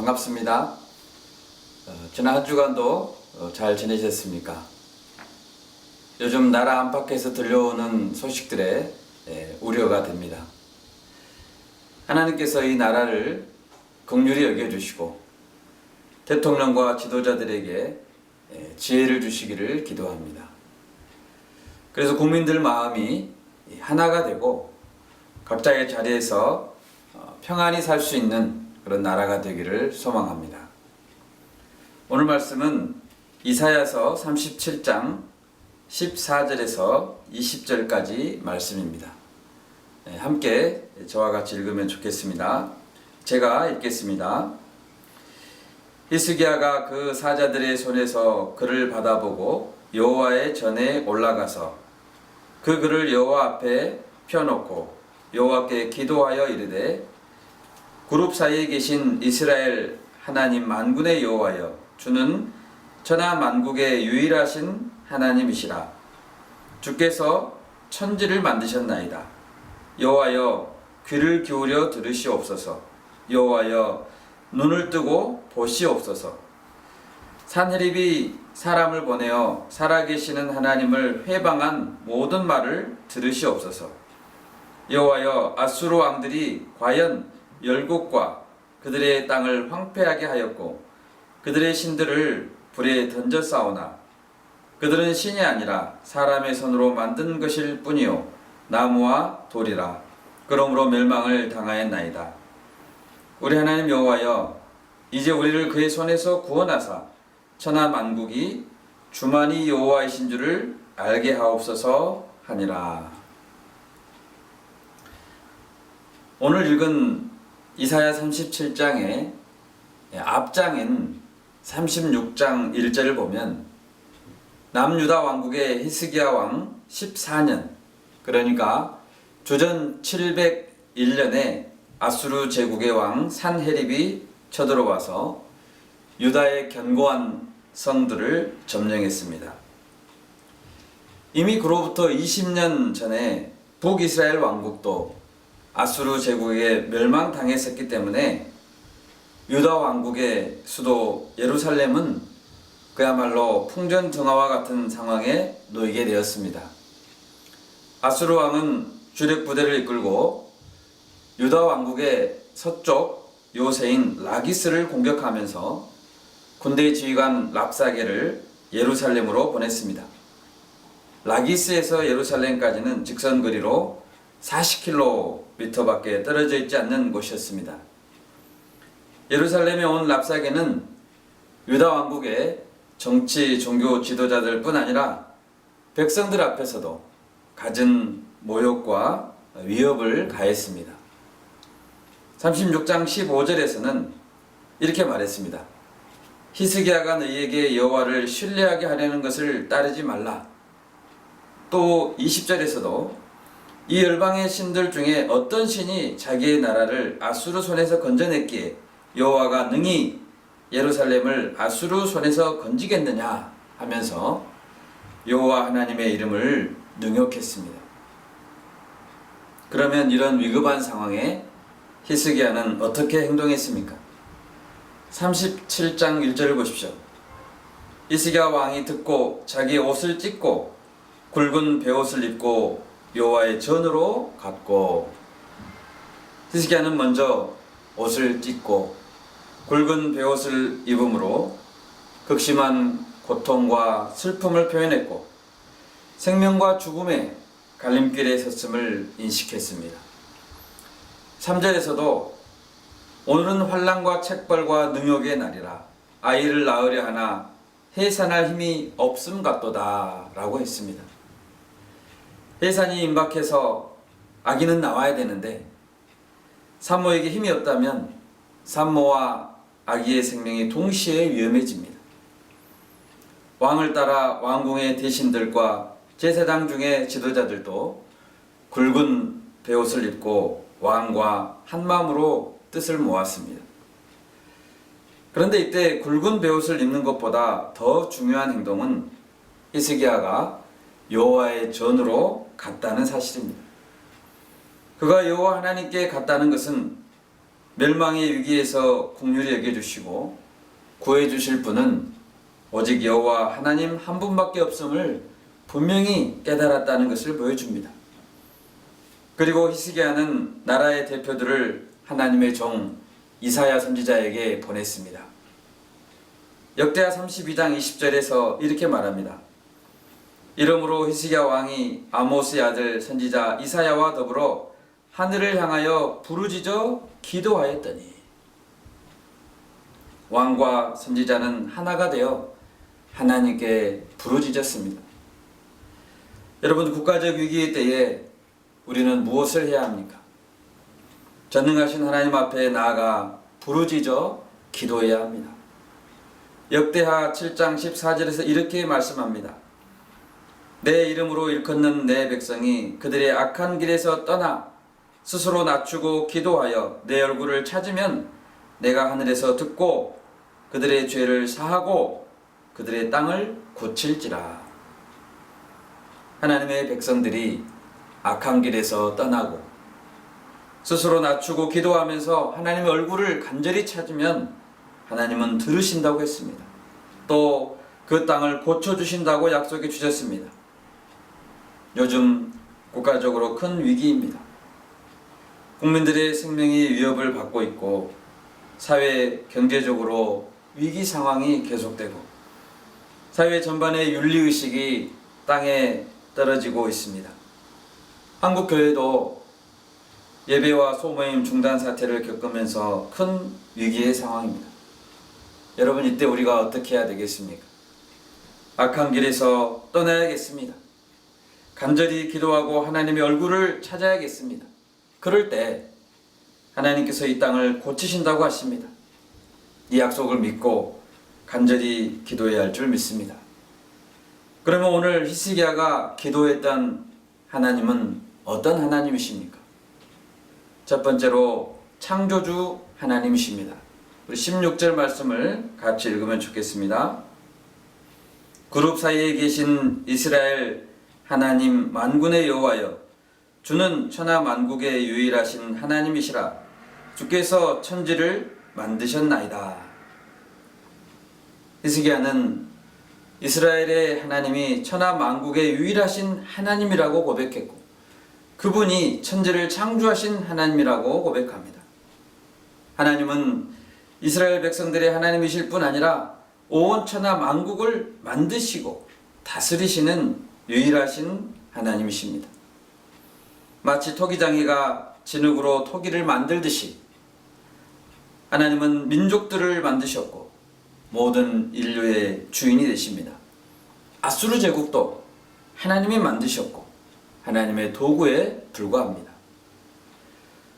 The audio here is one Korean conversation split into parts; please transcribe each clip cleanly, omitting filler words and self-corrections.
반갑습니다. 지난 한 주간도 잘 지내셨습니까? 요즘 나라 안팎에서 들려오는 소식들에 우려가 됩니다. 하나님께서 이 나라를 긍휼히 여겨주시고 대통령과 지도자들에게 지혜를 주시기를 기도합니다. 그래서 국민들 마음이 하나가 되고 각자의 자리에서 평안히 살 수 있는 그런 나라가 되기를 소망합니다. 오늘 말씀은 이사야서 37장 14절에서 20절까지 말씀입니다. 함께 저와 같이 읽으면 좋겠습니다. 제가 읽겠습니다. 히스기야가 그 사자들의 손에서 글을 받아보고 여호와의 전에 올라가서 그 글을 여호와 앞에 펴놓고 여호와께 기도하여 이르되 그룹 사이에 계신 이스라엘 하나님 만군의 여호와여, 주는 천하 만국의 유일하신 하나님이시라. 주께서 천지를 만드셨나이다. 여호와여, 귀를 기울여 들으시옵소서. 여호와여, 눈을 뜨고 보시옵소서. 산헤립이 사람을 보내어 살아계시는 하나님을 회방한 모든 말을 들으시옵소서. 여호와여, 아수르 왕들이 과연 열국과 그들의 땅을 황폐하게 하였고 그들의 신들을 불에 던져 싸우나 그들은 신이 아니라 사람의 손으로 만든 것일 뿐이요 나무와 돌이라. 그러므로 멸망을 당하였나이다. 우리 하나님 여호와여, 이제 우리를 그의 손에서 구원하사 천하 만국이 주만이 여호와이신 줄을 알게 하옵소서 하니라. 오늘 읽은 이사야 37장의 앞장인 36장 1절을 보면 남유다 왕국의 히스기야 왕 14년, 그러니까 주전 701년에 아수르 제국의 왕 산헤립이 쳐들어와서 유다의 견고한 성들을 점령했습니다. 이미 그로부터 20년 전에 북이스라엘 왕국도 아수르 제국에게 멸망당했었기 때문에 유다 왕국의 수도 예루살렘은 그야말로 풍전등화와 같은 상황에 놓이게 되었습니다. 아수르 왕은 주력 부대를 이끌고 유다 왕국의 서쪽 요새인 라기스를 공격하면서 군대 지휘관 랍사게를 예루살렘으로 보냈습니다. 라기스에서 예루살렘까지는 직선 거리로 40km밖에 떨어져 있지 않는 곳이었습니다. 예루살렘에 온 랍사게는 유다 왕국의 정치, 종교 지도자들 뿐 아니라 백성들 앞에서도 갖은 모욕과 위협을 가했습니다. 36장 15절에서는 이렇게 말했습니다. 히스기야가 너희에게 여호와를 신뢰하게 하려는 것을 따르지 말라. 또 20절에서도 이 열방의 신들 중에 어떤 신이 자기의 나라를 아수르 손에서 건져냈기에 여호와가 능히 예루살렘을 아수르 손에서 건지겠느냐 하면서 여호와 하나님의 이름을 능욕했습니다. 그러면 이런 위급한 상황에 히스기야는 어떻게 행동했습니까? 37장 1절을 보십시오. 히스기야 왕이 듣고 자기 옷을 찢고 굵은 베옷을 입고 여호와의 전으로 갔고, 히스기야는 먼저 옷을 찢고 굵은 베옷을 입음으로 극심한 고통과 슬픔을 표현했고 생명과 죽음의 갈림길에 섰음을 인식했습니다. 3절에서도 오늘은 환난과 책벌과 능욕의 날이라 아이를 낳으려 하나 해산할 힘이 없음 같도다 라고 했습니다. 해산이 임박해서 아기는 나와야 되는데 산모에게 힘이 없다면 산모와 아기의 생명이 동시에 위험해집니다. 왕을 따라 왕궁의 대신들과 제사장 중의 지도자들도 굵은 베옷을 입고 왕과 한마음으로 뜻을 모았습니다. 그런데 이때 굵은 베옷을 입는 것보다 더 중요한 행동은 히스기야가 여호와의 전으로 갔다는 사실입니다. 그가 여호와 하나님께 갔다는 것은 멸망의 위기에서 긍휼히 여겨주시고 구해주실 분은 오직 여호와 하나님 한 분밖에 없음을 분명히 깨달았다는 것을 보여줍니다. 그리고 히스기야는 나라의 대표들을 하나님의 종 이사야 선지자에게 보냈습니다. 역대하 32장 20절에서 이렇게 말합니다. 이러므로 히스기야 왕이 아모스의 아들 선지자 이사야와 더불어 하늘을 향하여 부르짖어 기도하였더니, 왕과 선지자는 하나가 되어 하나님께 부르짖었습니다. 여러분, 국가적 위기의 때에 우리는 무엇을 해야 합니까? 전능하신 하나님 앞에 나아가 부르짖어 기도해야 합니다. 역대하 7장 14절에서 이렇게 말씀합니다. 내 이름으로 일컫는 내 백성이 그들의 악한 길에서 떠나 스스로 낮추고 기도하여 내 얼굴을 찾으면 내가 하늘에서 듣고 그들의 죄를 사하고 그들의 땅을 고칠지라. 하나님의 백성들이 악한 길에서 떠나고 스스로 낮추고 기도하면서 하나님의 얼굴을 간절히 찾으면 하나님은 들으신다고 했습니다. 또 그 땅을 고쳐주신다고 약속해 주셨습니다. 요즘 국가적으로 큰 위기입니다. 국민들의 생명이 위협을 받고 있고 사회 경제적으로 위기 상황이 계속되고 사회 전반의 윤리의식이 땅에 떨어지고 있습니다. 한국 교회도 예배와 소모임 중단 사태를 겪으면서 큰 위기의 상황입니다. 여러분, 이때 우리가 어떻게 해야 되겠습니까? 악한 길에서 떠나야겠습니다. 간절히 기도하고 하나님의 얼굴을 찾아야겠습니다. 그럴 때 하나님께서 이 땅을 고치신다고 하십니다. 이 약속을 믿고 간절히 기도해야 할 줄 믿습니다. 그러면 오늘 히스기야가 기도했던 하나님은 어떤 하나님이십니까? 첫 번째로 창조주 하나님이십니다. 우리 16절 말씀을 같이 읽으면 좋겠습니다. 그룹 사이에 계신 이스라엘 하나님 만군의 여호와여, 주는 천하 만국의 유일하신 하나님이시라. 주께서 천지를 만드셨나이다. 히스기야는 이스라엘의 하나님이 천하 만국의 유일하신 하나님이라고 고백했고 그분이 천지를 창조하신 하나님이라고 고백합니다. 하나님은 이스라엘 백성들의 하나님이실 뿐 아니라 온 천하 만국을 만드시고 다스리시는 유일하신 하나님이십니다. 마치 토기장이가 진흙으로 토기를 만들듯이 하나님은 민족들을 만드셨고 모든 인류의 주인이 되십니다. 아수르 제국도 하나님이 만드셨고 하나님의 도구에 불과합니다.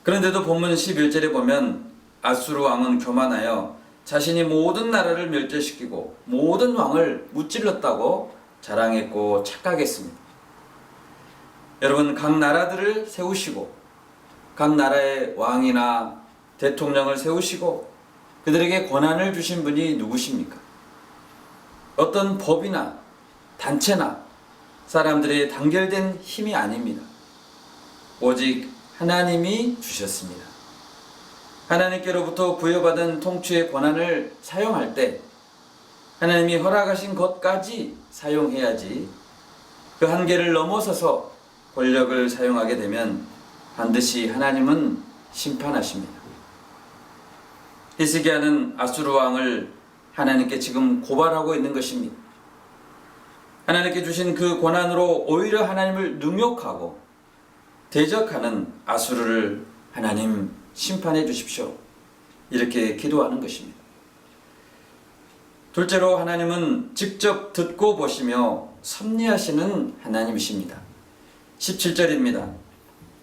그런데도 본문 11절에 보면 아수르 왕은 교만하여 자신이 모든 나라를 멸절시키고 모든 왕을 무찔렀다고 자랑했고 착각했습니다. 여러분, 각 나라들을 세우시고 각 나라의 왕이나 대통령을 세우시고 그들에게 권한을 주신 분이 누구십니까? 어떤 법이나 단체나 사람들의 단결된 힘이 아닙니다. 오직 하나님이 주셨습니다. 하나님께로부터 부여받은 통치의 권한을 사용할 때 하나님이 허락하신 것까지 사용해야지 그 한계를 넘어서서 권력을 사용하게 되면 반드시 하나님은 심판하십니다. 히스기야는 아수르 왕을 하나님께 지금 고발하고 있는 것입니다. 하나님께 주신 그 권한으로 오히려 하나님을 능욕하고 대적하는 아수르를 하나님 심판해 주십시오. 이렇게 기도하는 것입니다. 둘째로 하나님은 직접 듣고 보시며 섭리하시는 하나님이십니다. 17절입니다.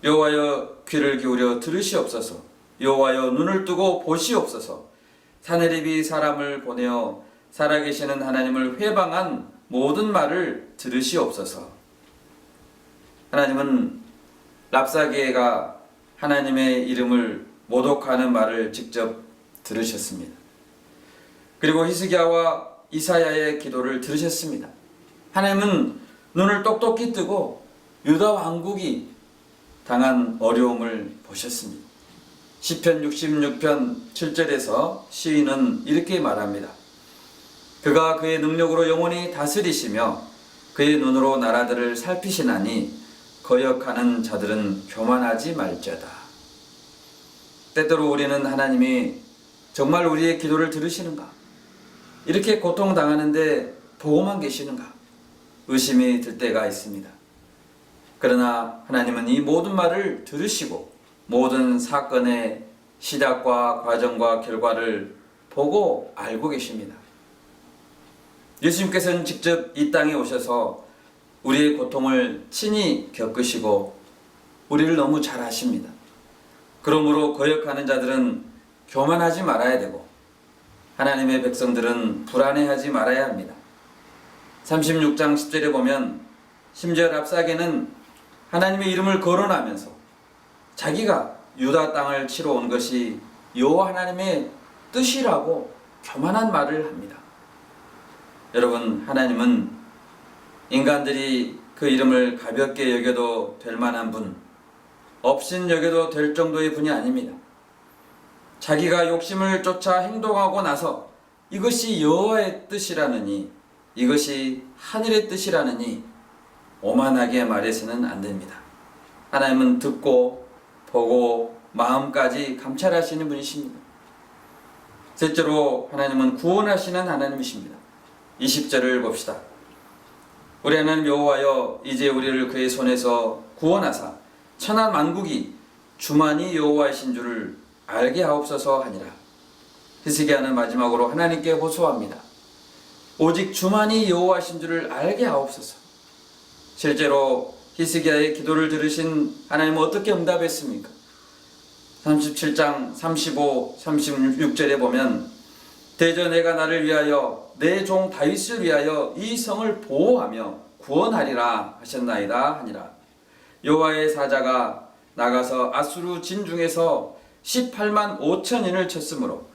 여호와여 귀를 기울여 들으시옵소서. 여호와여 눈을 뜨고 보시옵소서. 사내립이 사람을 보내어 살아계시는 하나님을 회방한 모든 말을 들으시옵소서. 하나님은 랍사게가 하나님의 이름을 모독하는 말을 직접 들으셨습니다. 그리고 히스기야와 이사야의 기도를 들으셨습니다. 하나님은 눈을 똑똑히 뜨고 유다 왕국이 당한 어려움을 보셨습니다. 시편 66편 7절에서 시인은 이렇게 말합니다. 그가 그의 능력으로 영원히 다스리시며 그의 눈으로 나라들을 살피시나니 거역하는 자들은 교만하지 말지어다. 때때로 우리는 하나님이 정말 우리의 기도를 들으시는가? 이렇게 고통당하는데 보고만 계시는가? 의심이 들 때가 있습니다. 그러나 하나님은 이 모든 말을 들으시고 모든 사건의 시작과 과정과 결과를 보고 알고 계십니다. 예수님께서는 직접 이 땅에 오셔서 우리의 고통을 친히 겪으시고 우리를 너무 잘 아십니다. 그러므로 거역하는 자들은 교만하지 말아야 되고 하나님의 백성들은 불안해하지 말아야 합니다. 36장 10절에 보면 심지어 랍사게는 하나님의 이름을 거론하면서 자기가 유다 땅을 치러 온 것이 여호와 하나님의 뜻이라고 교만한 말을 합니다. 여러분, 하나님은 인간들이 그 이름을 가볍게 여겨도 될 만한 분, 업신 여겨도 될 정도의 분이 아닙니다. 자기가 욕심을 쫓아 행동하고 나서 이것이 여호와의 뜻이라느니 이것이 하늘의 뜻이라느니 오만하게 말해서는 안 됩니다. 하나님은 듣고 보고 마음까지 감찰하시는 분이십니다. 셋째로 하나님은 구원하시는 하나님이십니다. 20절을 봅시다. 우리 하나님 여호와여, 이제 우리를 그의 손에서 구원하사 천하 만국이 주만이 여호와이신 줄을 알게 하옵소서 하니라. 히스기야는 마지막으로 하나님께 호소합니다. 오직 주만이 여호와이신 줄을 알게 하옵소서. 실제로 히스기야의 기도를 들으신 하나님은 어떻게 응답했습니까? 37장 35, 36절에 보면 대저 내가 나를 위하여 내 종 다윗을 위하여 이 성을 보호하며 구원하리라 하셨나이다 하니라. 여호와의 사자가 나가서 아수르 진중에서 18만 5천인을 쳤으므로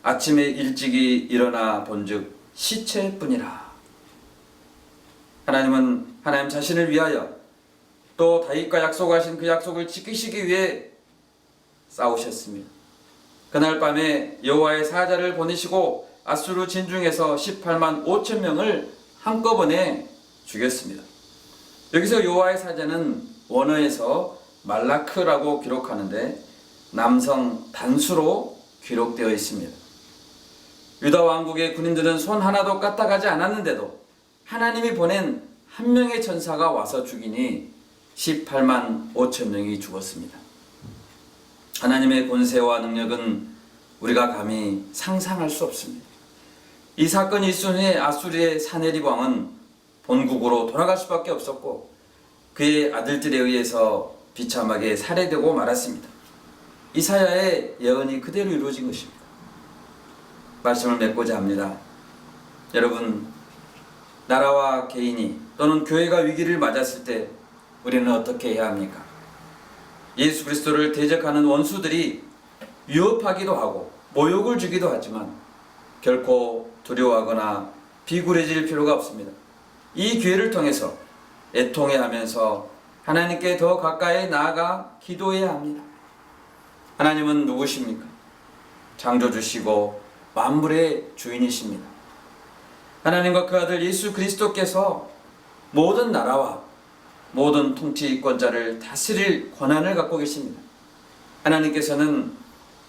아침에 일찍이 일어나 본즉 시체뿐이라. 하나님은 하나님 자신을 위하여 또 다윗과 약속하신 그 약속을 지키시기 위해 싸우셨습니다. 그날 밤에 여호와의 사자를 보내시고 아수르 진중에서 18만 5천 명을 한꺼번에 죽였습니다. 여기서 여호와의 사자는 원어에서 말라크라고 기록하는데 남성 단수로 기록되어 있습니다. 유다 왕국의 군인들은 손 하나도 까딱하지 않았는데도 하나님이 보낸 한 명의 천사가 와서 죽이니 18만 5천 명이 죽었습니다. 하나님의 권세와 능력은 우리가 감히 상상할 수 없습니다. 이 사건이 있은 후에 아수르의 사네립 왕은 본국으로 돌아갈 수밖에 없었고 그의 아들들에 의해서 비참하게 살해되고 말았습니다. 이사야의 예언이 그대로 이루어진 것입니다. 말씀을 맺고자 합니다. 여러분, 나라와 개인이 또는 교회가 위기를 맞았을 때 우리는 어떻게 해야 합니까? 예수 그리스도를 대적하는 원수들이 위협하기도 하고 모욕을 주기도 하지만 결코 두려워하거나 비굴해질 필요가 없습니다. 이 기회를 통해서 애통해하면서 하나님께 더 가까이 나아가 기도해야 합니다. 하나님은 누구십니까? 창조주시고 만물의 주인이십니다. 하나님과 그 아들 예수 그리스도께서 모든 나라와 모든 통치권자를 다스릴 권한을 갖고 계십니다. 하나님께서는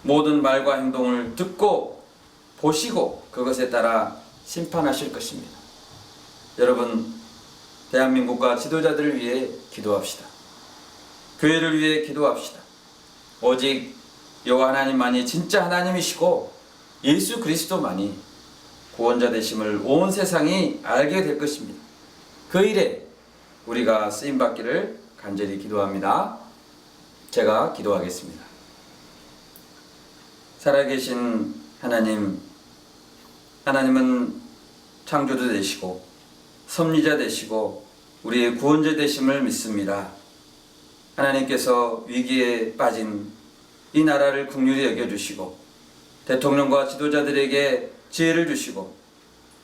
모든 말과 행동을 듣고 보시고 그것에 따라 심판하실 것입니다. 여러분, 대한민국과 지도자들을 위해 기도합시다. 교회를 위해 기도합시다. 오직 여호와 하나님만이 진짜 하나님이시고 예수 그리스도만이 구원자 되심을 온 세상이 알게 될 것입니다. 그 일에 우리가 쓰임받기를 간절히 기도합니다. 제가 기도하겠습니다. 살아계신 하나님, 하나님은 창조주 되시고 섭리자 되시고 우리의 구원자 되심을 믿습니다. 하나님께서 위기에 빠진 이 나라를 긍휼히 여겨주시고 대통령과 지도자들에게 지혜를 주시고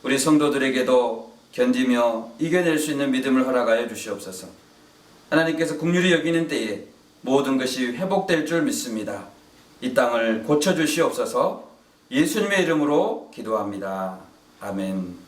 우리 성도들에게도 견디며 이겨낼 수 있는 믿음을 허락하여 주시옵소서. 하나님께서 긍휼히 여기는 때에 모든 것이 회복될 줄 믿습니다. 이 땅을 고쳐 주시옵소서. 예수님의 이름으로 기도합니다. 아멘.